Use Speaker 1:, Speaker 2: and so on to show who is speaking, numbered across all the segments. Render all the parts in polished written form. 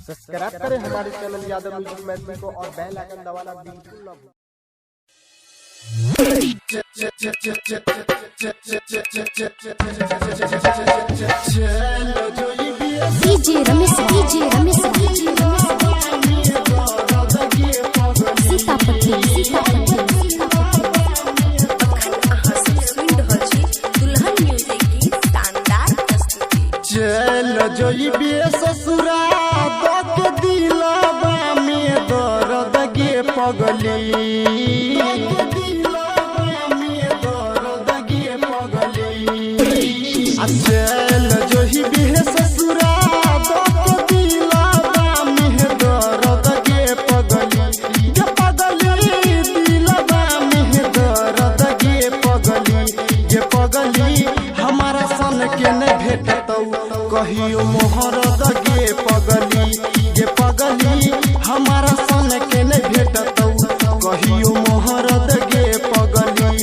Speaker 1: Subscribe करें हमारे channel Yadav music Maithili को और बेल आइकन दबाना बिल्कुल ना भूलें।
Speaker 2: DJ Ramesh सीतापति दुल्हन म्यूजिक की शानदार प्रस्तुति।
Speaker 1: चल जोइबे ससुरा के दिलवा में दर्द गे पगली, चल जोइबे ससुरा के दिलवा में दर्द गे पगली, दिलवा में दर्द गे पगली हमारा सन के न भेटतौ कहियो मोहरद गे पगली हमारा सन के न भेटतौ कहियो मोहरद गे पगली।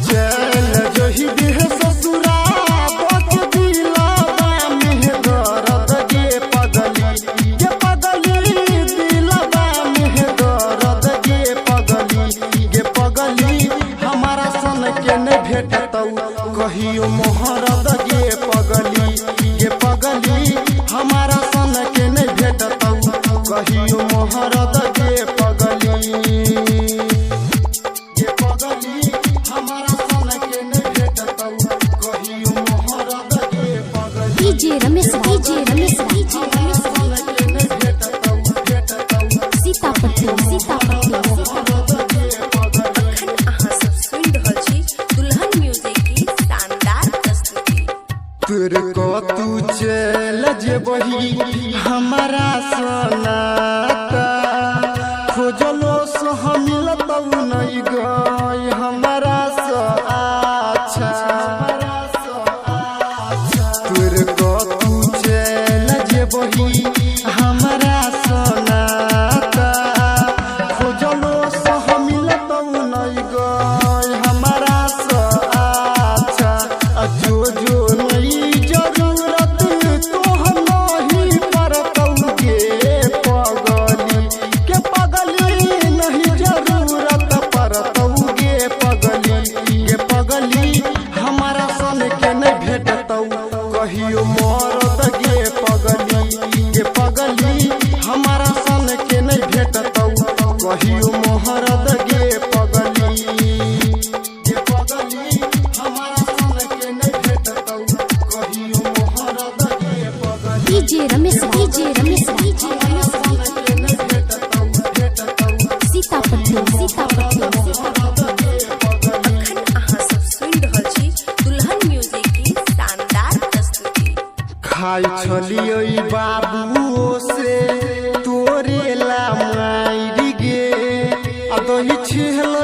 Speaker 1: चल जोइबे ससुरा के दिलवा में दर्द गे पगली, दिलवा में दर्द गे पगली हमारा सन के न भेटतौ कहियो मोहरद गे पगली हमारा सन के न भेटतौ कहियो मोहरद गे पगली हमारा सन के न भेटतौ कहियो मोहरद गे पगली।
Speaker 2: DJ Ramesh सीतापति दुल्हन म्यूजिक की शानदार प्रस्तुति।
Speaker 1: तेरे को तू चल जेबही हमारा सोनाता खोजलो सो मिलतौ नहीं गई हमारा सो अच्छा। तेरे को तू चल जेबही हमारा सोनाता खोजलो सो मिलतौ नहीं गई हमारा सो अच्छा। जो नहीं जरूरत तो हम नहीं परतौ गे पगली नहीं जरूरत परतौ गे पगली हमारा सन के नहीं भेटतौ कहियो मोरद गे पगली हमारा सन के नहीं भेटतौ कहियो मोहरद गे पगली हमारा सन के नहीं भेटतौ कहियो मोहरद गे पगली।
Speaker 2: DJ Ramesh सीतापति दुल्हन म्यूजिक की शानदार प्रस्तुति।
Speaker 1: खाई छलियो बाबू से तोरे ला मारी गे अदही छिहलो